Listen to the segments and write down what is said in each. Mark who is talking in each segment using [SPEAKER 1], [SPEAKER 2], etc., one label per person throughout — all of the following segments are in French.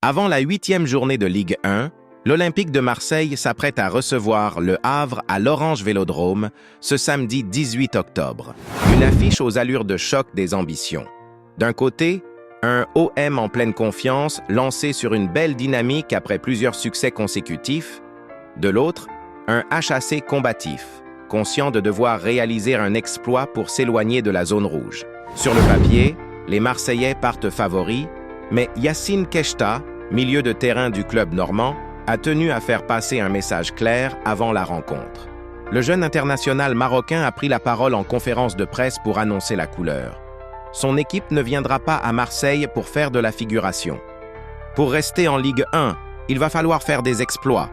[SPEAKER 1] Avant la 8e journée de Ligue 1, l'Olympique de Marseille s'apprête à recevoir Le Havre à l'Orange Vélodrome ce samedi 18 octobre. Une affiche aux allures de choc des ambitions. D'un côté, un OM en pleine confiance, lancé sur une belle dynamique après plusieurs succès consécutifs. De l'autre, un HAC combatif, conscient de devoir réaliser un exploit pour s'éloigner de la zone rouge. Sur le papier, les Marseillais partent favoris, mais Yacine Keshta, milieu de terrain du club normand, a tenu à faire passer un message clair avant la rencontre. Le jeune international marocain a pris la parole en conférence de presse pour annoncer la couleur. Son équipe ne viendra pas à Marseille pour faire de la figuration. Pour rester en Ligue 1, il va falloir faire des exploits.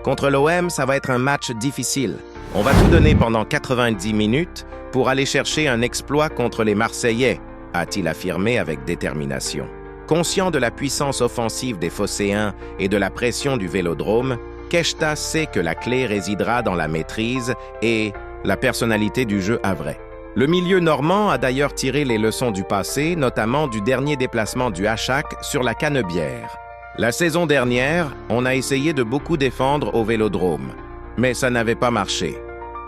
[SPEAKER 1] Contre l'OM, ça va être un match difficile. On va tout donner pendant 90 minutes pour aller chercher un exploit contre les Marseillais, a-t-il affirmé avec détermination. Conscient de la puissance offensive des Phocéens et de la pression du Vélodrome, Keshta sait que la clé résidera dans la maîtrise et la personnalité du jeu havrais. Le milieu normand a d'ailleurs tiré les leçons du passé, notamment du dernier déplacement du HAC sur la Canebière. La saison dernière, on a essayé de beaucoup défendre au Vélodrome, mais ça n'avait pas marché.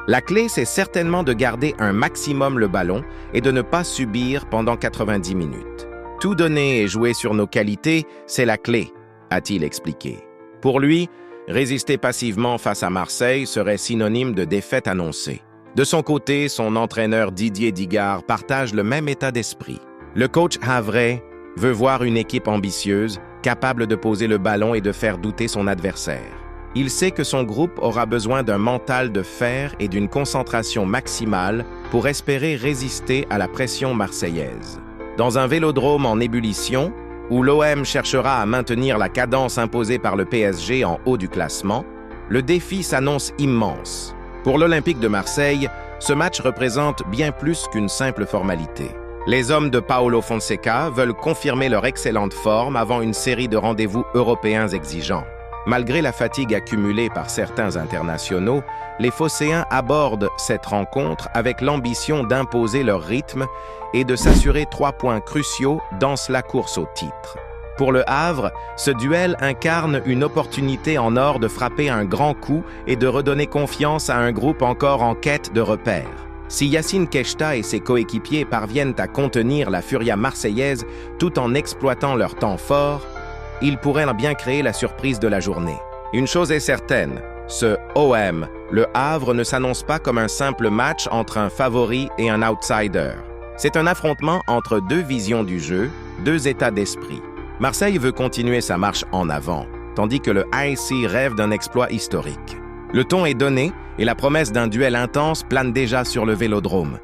[SPEAKER 1] La clé, c'est certainement de garder un maximum le ballon et de ne pas subir pendant 90 minutes. Tout donner et jouer sur nos qualités, c'est la clé, a-t-il expliqué. Pour lui, résister passivement face à Marseille serait synonyme de défaite annoncée. De son côté, son entraîneur Didier Digard partage le même état d'esprit. Le coach havrais veut voir une équipe ambitieuse, capable de poser le ballon et de faire douter son adversaire. Il sait que son groupe aura besoin d'un mental de fer et d'une concentration maximale pour espérer résister à la pression marseillaise. Dans un Vélodrome en ébullition, où l'OM cherchera à maintenir la cadence imposée par le PSG en haut du classement, le défi s'annonce immense. Pour l'Olympique de Marseille, ce match représente bien plus qu'une simple formalité. Les hommes de Paulo Fonseca veulent confirmer leur excellente forme avant une série de rendez-vous européens exigeants. Malgré la fatigue accumulée par certains internationaux, les Phocéens abordent cette rencontre avec l'ambition d'imposer leur rythme et de s'assurer 3 points cruciaux dans la course au titre. Pour le Havre, ce duel incarne une opportunité en or de frapper un grand coup et de redonner confiance à un groupe encore en quête de repères. Si Yacine Keshta et ses coéquipiers parviennent à contenir la furia marseillaise tout en exploitant leur temps fort, ils pourraient bien créer la surprise de la journée. Une chose est certaine, ce OM, le Havre ne s'annonce pas comme un simple match entre un favori et un outsider. C'est un affrontement entre deux visions du jeu, deux états d'esprit. Marseille veut continuer sa marche en avant, tandis que le HAC rêve d'un exploit historique. Le ton est donné et la promesse d'un duel intense plane déjà sur le Vélodrome.